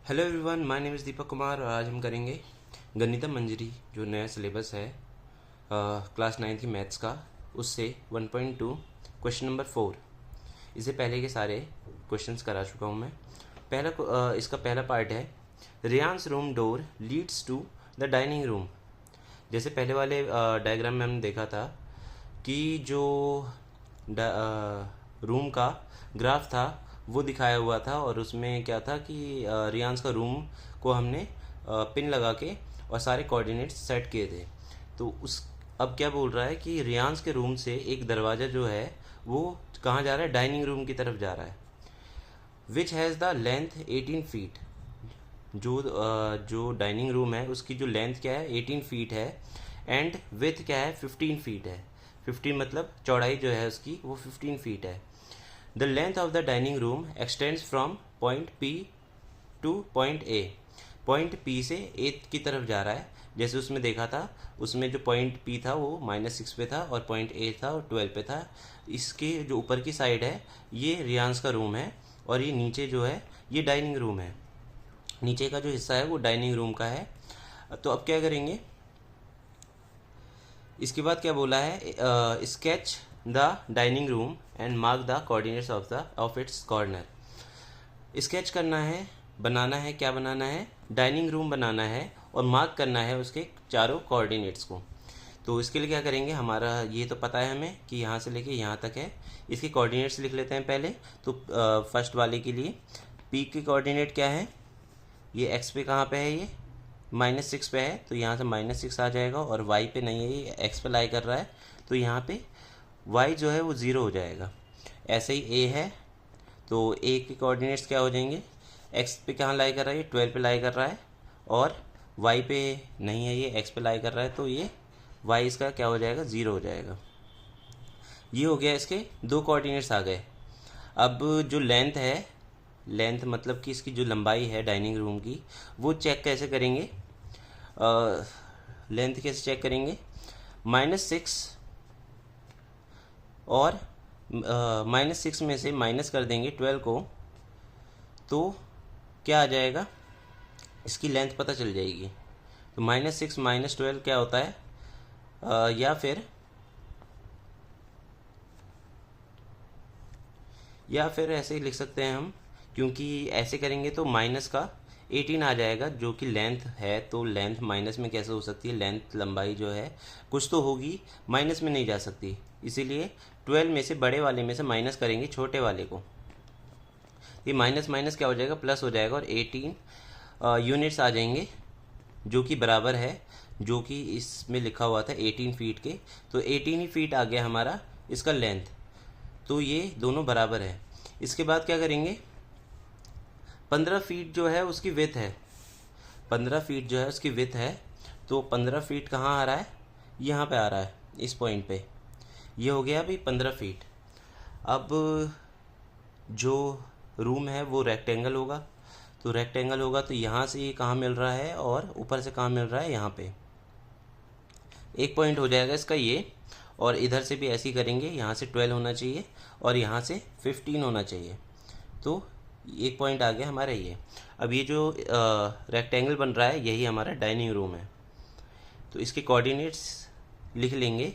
Hello everyone, my name is Deepak Kumar और आज हम करेंगे गणितम मंजरी जो नया सिलेबस है क्लास 9 की मैथ्स का, उससे 1.2 क्वेश्चन नंबर 4। इससे पहले के सारे क्वेश्चंस करा चुका हूँ मैं। इसका पहला पार्ट है रियांस room door leads to the dining room. जैसे पहले वाले डायग्राम में हमने देखा था कि जो रूम का ग्राफ था वो दिखाया हुआ था और उसमें क्या था कि रियांस का रूम को हमने पिन लगा के और सारे कोऑर्डिनेट्स सेट किए थे। तो उस अब क्या बोल रहा है कि रियांस के रूम से एक दरवाज़ा जो है वो कहाँ जा रहा है, डाइनिंग रूम की तरफ जा रहा है। Which has the length 18 feet. जो डाइनिंग रूम है उसकी जो लेंथ क्या है 18 फीट है एंड विथ क्या है 15 फीट है। 15 मतलब चौड़ाई जो है उसकी वो 15 फीट है। The length of the dining room extends from point P two point A. Point P से ए की तरफ जा रहा है। जैसे उसमें देखा था, उसमें जो पॉइंट पी था वो -6 पे था और पॉइंट ए था और 12 पे था। इसके जो ऊपर की साइड है ये रियांस का रूम है और ये नीचे जो है ये डाइनिंग रूम है। नीचे का जो हिस्सा है वो डाइनिंग रूम का है। तो अब क्या करेंगे, इसके बाद क्या बोला है, sketch the dining room and mark the coordinates of its corner. Sketch करना है, बनाना है, क्या बनाना है, डाइनिंग रूम बनाना है और मार्क करना है उसके चारों कोऑर्डिनेट्स को। तो इसके लिए क्या करेंगे, हमारा ये तो पता है हमें कि यहाँ से लेके यहाँ तक है। इसके कोऑर्डिनेट्स लिख लेते हैं पहले। तो फर्स्ट वाले के लिए पी के कोऑर्डिनेट क्या है, ये एक्स पे कहाँ पे है, ये -6 पे है तो यहाँ से -6 आ जाएगा और वाई पे नहीं है, ये एक्स पे लाई कर रहा है तो यहाँ पे वाई जो है वो 0 हो जाएगा। ऐसे ही ए है तो ए के कोऑर्डिनेट्स क्या हो जाएंगे, एक्स पे कहाँ लाई कर रहा है, ये 12 पे लाई कर रहा है और वाई पे नहीं है, ये एक्स पे लाई कर रहा है तो ये वाई इसका क्या हो जाएगा, 0 हो जाएगा। ये हो गया, इसके दो कोऑर्डिनेट्स आ गए। अब जो लेंथ है, लेंथ मतलब कि इसकी जो लंबाई है डाइनिंग रूम की, वो चेक कैसे करेंगे, लेंथ कैसे चेक करेंगे, -6 और -6 में से माइनस कर देंगे 12 को तो क्या आ जाएगा, इसकी लेंथ पता चल जाएगी। तो -6 -12 क्या होता है, या फिर ऐसे ही लिख सकते हैं हम, क्योंकि ऐसे करेंगे तो माइनस का 18 आ जाएगा जो कि लेंथ है। तो लेंथ माइनस में कैसे हो सकती है, लेंथ लंबाई जो है कुछ तो होगी, माइनस में नहीं जा सकती। इसीलिए 12 में से बड़े वाले में से माइनस करेंगे छोटे वाले को। ये माइनस माइनस क्या हो जाएगा, प्लस हो जाएगा और 18 यूनिट्स आ जाएंगे जो कि बराबर है, जो कि इसमें लिखा हुआ था 18 फीट के। तो 18 ही फीट आ गया हमारा इसका लेंथ। तो ये दोनों बराबर है। इसके बाद क्या करेंगे, 15 फीट जो है उसकी विथ है, 15 फीट जो है उसकी विथ है। तो 15 फीट कहाँ आ रहा है, यहाँ पे आ रहा है इस पॉइंट पे। ये हो गया अभी 15 फीट। अब जो रूम है वो रेक्टेंगल होगा, तो रेक्टेंगल होगा तो यहाँ से ये कहाँ मिल रहा है और ऊपर से कहाँ मिल रहा है, यहाँ पे एक पॉइंट हो जाएगा इसका ये। और इधर से भी ऐसे ही करेंगे, यहाँ से 12 होना चाहिए और यहाँ से 15 होना चाहिए। तो एक पॉइंट आ गया हमारा ये। अब ये जो रेक्टेंगल बन रहा है यही हमारा डाइनिंग रूम है। तो इसके कोऑर्डिनेट्स लिख लेंगे।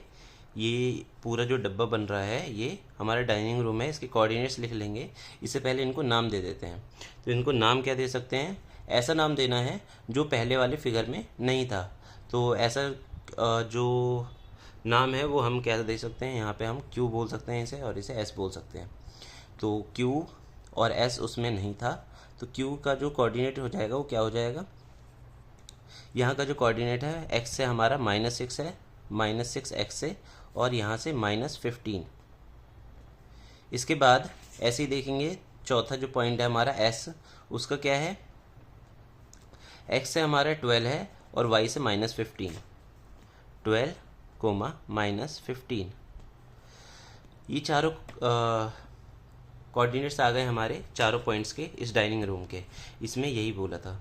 ये पूरा जो डब्बा बन रहा है ये हमारा डाइनिंग रूम है, इसके कोऑर्डिनेट्स लिख लेंगे। इससे पहले इनको नाम दे देते हैं। तो इनको नाम क्या दे सकते हैं, ऐसा नाम देना है जो पहले वाले फिगर में नहीं था। तो ऐसा जो नाम है वो हम क्या दे सकते हैं, यहाँ पे हम क्यू बोल सकते हैं इसे और इसे एस बोल सकते हैं। तो क्यू और एस उसमें नहीं था, तो क्यू का जो कोऑर्डिनेट हो जाएगा वो क्या हो जाएगा, यहाँ का जो कोऑर्डिनेट है एक्स से हमारा -6 है, -6 एक्स से और यहाँ से -15। इसके बाद ऐसे ही देखेंगे, चौथा जो पॉइंट है हमारा एस, उसका क्या है, एक्स से हमारा 12 है और वाई से -15, 12, -15। ये चारों कोऑर्डिनेट्स आ गए हमारे चारों पॉइंट्स के इस डाइनिंग रूम के। इसमें यही बोला था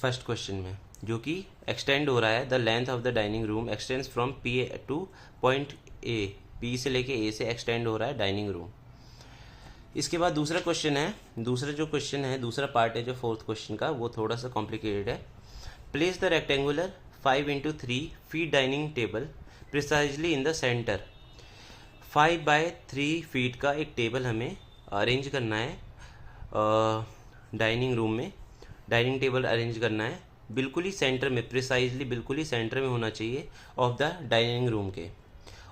फर्स्ट क्वेश्चन में, जो कि एक्सटेंड हो रहा है, the length of the dining room extends from P two point A. P से लेके ए से एक्सटेंड हो रहा है डाइनिंग रूम। इसके बाद दूसरा क्वेश्चन है, दूसरा पार्ट है जो फोर्थ क्वेश्चन का, वो थोड़ा सा कॉम्प्लिकेटेड है। Place the rectangular 5x3 feet dining table precisely in the centre. 5x3 feet का एक टेबल हमें अरेंज करना है डाइनिंग रूम में। डाइनिंग टेबल अरेंज करना है बिल्कुल ही सेंटर में, प्रिसाइजली बिल्कुल ही सेंटर में होना चाहिए ऑफ द डाइनिंग रूम के,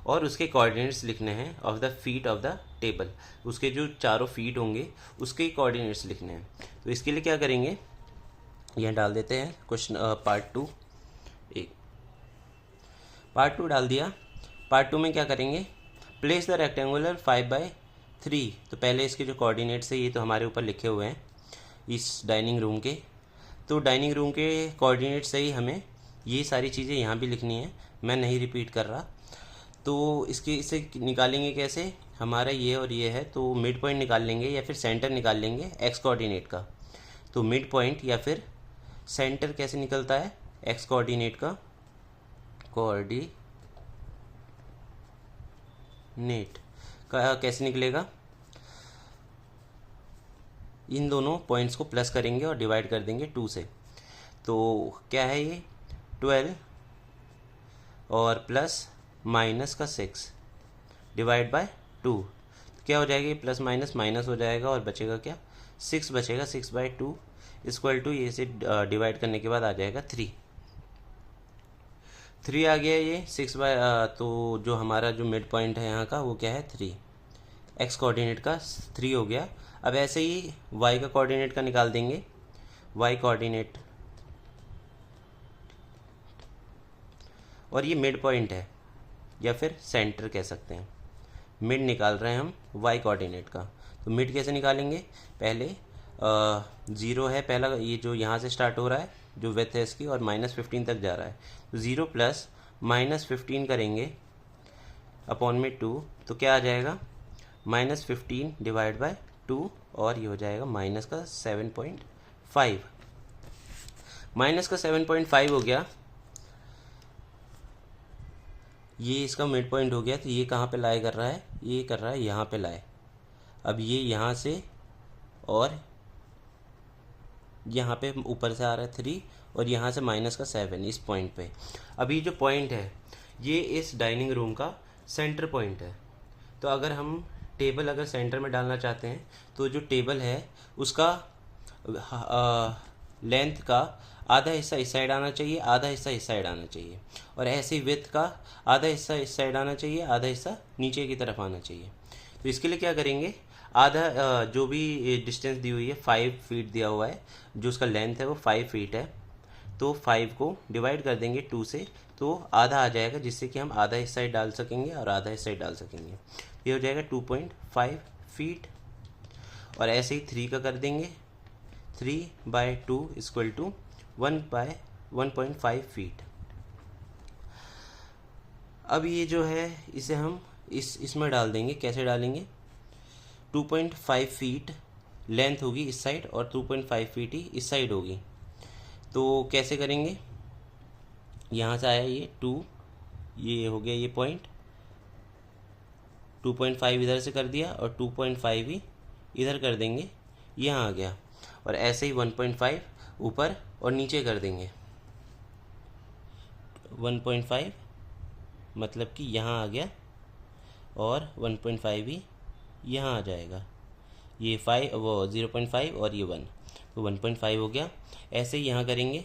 और उसके कोऑर्डिनेट्स लिखने हैं of the feet of the table. उसके जो चारों फीट होंगे उसके कोऑर्डिनेट्स लिखने हैं। तो इसके लिए क्या करेंगे, यहाँ डाल देते हैं क्वेश्चन पार्ट टू डाल दिया। पार्ट टू में क्या करेंगे, प्लेस द रेक्टेंगुलर 5x3। तो पहले इसके जो कोऑर्डिनेट्स है ये तो हमारे ऊपर लिखे हुए हैं इस डाइनिंग रूम के, तो डाइनिंग रूम के कोऑर्डिनेट से ही हमें ये सारी चीज़ें यहाँ भी लिखनी है, मैं नहीं रिपीट कर रहा। तो इसे निकालेंगे कैसे, हमारा ये और ये है, तो मिड पॉइंट निकाल लेंगे या फिर सेंटर निकाल लेंगे एक्स कोऑर्डिनेट का। तो मिड पॉइंट या फिर सेंटर कैसे निकलता है, एक्स कोऑर्डिनेट का कोऑर्डिनेट का कैसे निकलेगा, इन दोनों पॉइंट्स को प्लस करेंगे और डिवाइड कर देंगे 2 से। तो क्या है ये 12 और प्लस माइनस का 6 डिवाइड बाय 2, क्या हो जाएगा, प्लस माइनस माइनस हो जाएगा और बचेगा क्या, 6 बचेगा। 6/2 इक्वल टू ये से डिवाइड करने के बाद आ जाएगा 3 आ गया ये 6 बाय, तो जो हमारा जो मिड पॉइंट है यहाँ का वो क्या है 3, एक्स कोऑर्डिनेट का 3 हो गया। अब ऐसे ही वाई का कोऑर्डिनेट का निकाल देंगे, वाई कोऑर्डिनेट, और ये मिड पॉइंट है या फिर सेंटर कह सकते हैं। मिड निकाल रहे हैं हम वाई कोऑर्डिनेट का, तो मिड कैसे निकालेंगे, पहले 0 है पहला, ये जो यहाँ से स्टार्ट हो रहा है जो विड्थ है इसकी, और -15 तक जा रहा है, तो 0 प्लस -15 करेंगे अपॉन में 2, तो क्या आ जाएगा -15 डिवाइड बाय 2, और ये हो जाएगा माइनस का 7.5। माइनस का 7.5 हो गया, ये इसका मिड पॉइंट हो गया। तो ये कहाँ पे लाई कर रहा है, ये कर रहा है यहाँ पे लाई। अब ये यहाँ से और यहाँ पे ऊपर से आ रहा है 3, और यहाँ से माइनस का 7 इस पॉइंट पे। अभी जो पॉइंट है ये इस डाइनिंग रूम का सेंटर पॉइंट है। तो अगर हम टेबल अगर सेंटर में डालना चाहते हैं तो जो टेबल है उसका लेंथ का आधा हिस्सा इस साइड आना चाहिए, आधा हिस्सा इस साइड आना चाहिए, और ऐसे ही विड्थ का आधा हिस्सा इस साइड आना चाहिए, आधा हिस्सा नीचे की तरफ आना चाहिए। तो इसके लिए क्या करेंगे, आधा जो भी डिस्टेंस दी हुई है 5 फीट दिया हुआ है, जो उसका लेंथ है वो 5 फीट है, तो 5 को डिवाइड कर देंगे 2 से, तो आधा आ जाएगा, जिससे कि हम आधा इस साइड डाल सकेंगे और आधा इस साइड डाल सकेंगे। ये हो जाएगा 2.5 फीट, और ऐसे ही 3 का कर देंगे, 3/2 इक्वल टू 1/1.5 फीट। अब ये जो है इसे हम इसमें डाल देंगे, कैसे डालेंगे, 2.5 फीट लेंथ होगी इस साइड और 2.5 फीट ही इस साइड होगी। तो कैसे करेंगे, यहाँ से आया ये 2, ये हो गया ये पॉइंट, 2.5 इधर से कर दिया और 2.5 ही इधर कर देंगे, यहाँ आ गया। और ऐसे ही 1.5 ऊपर और नीचे कर देंगे, 1.5 मतलब कि यहाँ आ गया, और 1.5 ही यहाँ आ जाएगा, ये 5 वो 0.5 और ये 1, तो 1.5 हो गया। ऐसे ही यहाँ करेंगे,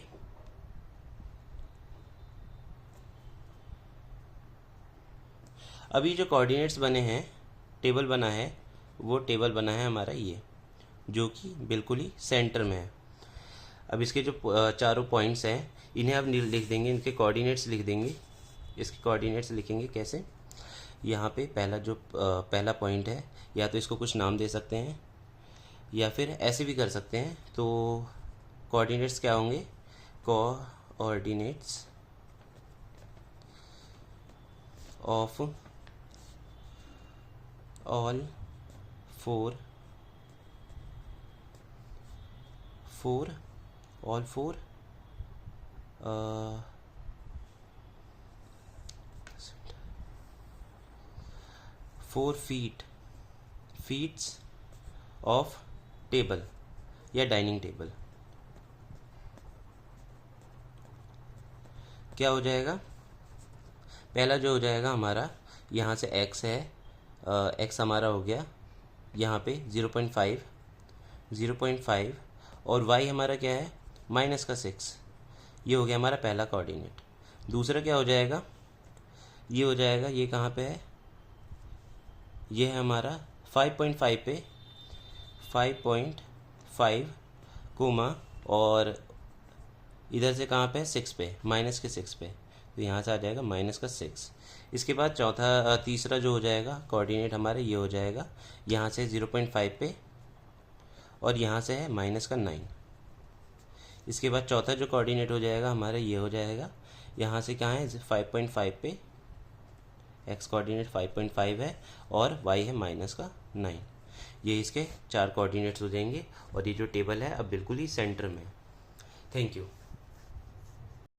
अभी जो कोऑर्डिनेट्स बने हैं, टेबल बना है, वो टेबल बना है हमारा ये, जो कि बिल्कुल ही सेंटर में है। अब इसके जो चारों पॉइंट्स हैं इन्हें अब लिख देंगे, इनके कोऑर्डिनेट्स लिख देंगे। इसके कोऑर्डिनेट्स लिखेंगे कैसे, यहाँ पे पहला पॉइंट है, या तो इसको कुछ नाम दे सकते हैं या फिर ऐसे भी कर सकते हैं। तो कोऑर्डिनेट्स क्या होंगे, coordinates of all four all 4 feets of table या डाइनिंग टेबल। क्या हो जाएगा? पहला जो हो जाएगा हमारा, यहाँ से x है, x हमारा हो गया यहाँ पे 0.5 और y हमारा क्या है माइनस का 6। ये हो गया हमारा पहला कोऑर्डिनेट। दूसरा क्या हो जाएगा? ये हो जाएगा, ये कहाँ पे है, ये है हमारा 5.5 पे 5.5 कोमा, और इधर से कहाँ पे 6 पे, माइनस के 6 पे, तो यहाँ से आ जाएगा माइनस का 6। इसके बाद तीसरा जो हो जाएगा कोऑर्डिनेट हमारे, ये हो जाएगा यहाँ से 0.5 पे और यहाँ से है माइनस का 9। इसके बाद चौथा जो कोऑर्डिनेट हो जाएगा हमारा, ये हो जाएगा यहाँ से कहाँ है 5.5 पे, एक्स कोऑर्डिनेट 5.5 है और वाई है माइनस का 9। ये इसके 4 कोऑर्डिनेट्स हो जाएंगे और ये जो टेबल है अब बिल्कुल ही सेंटर में। Thank you.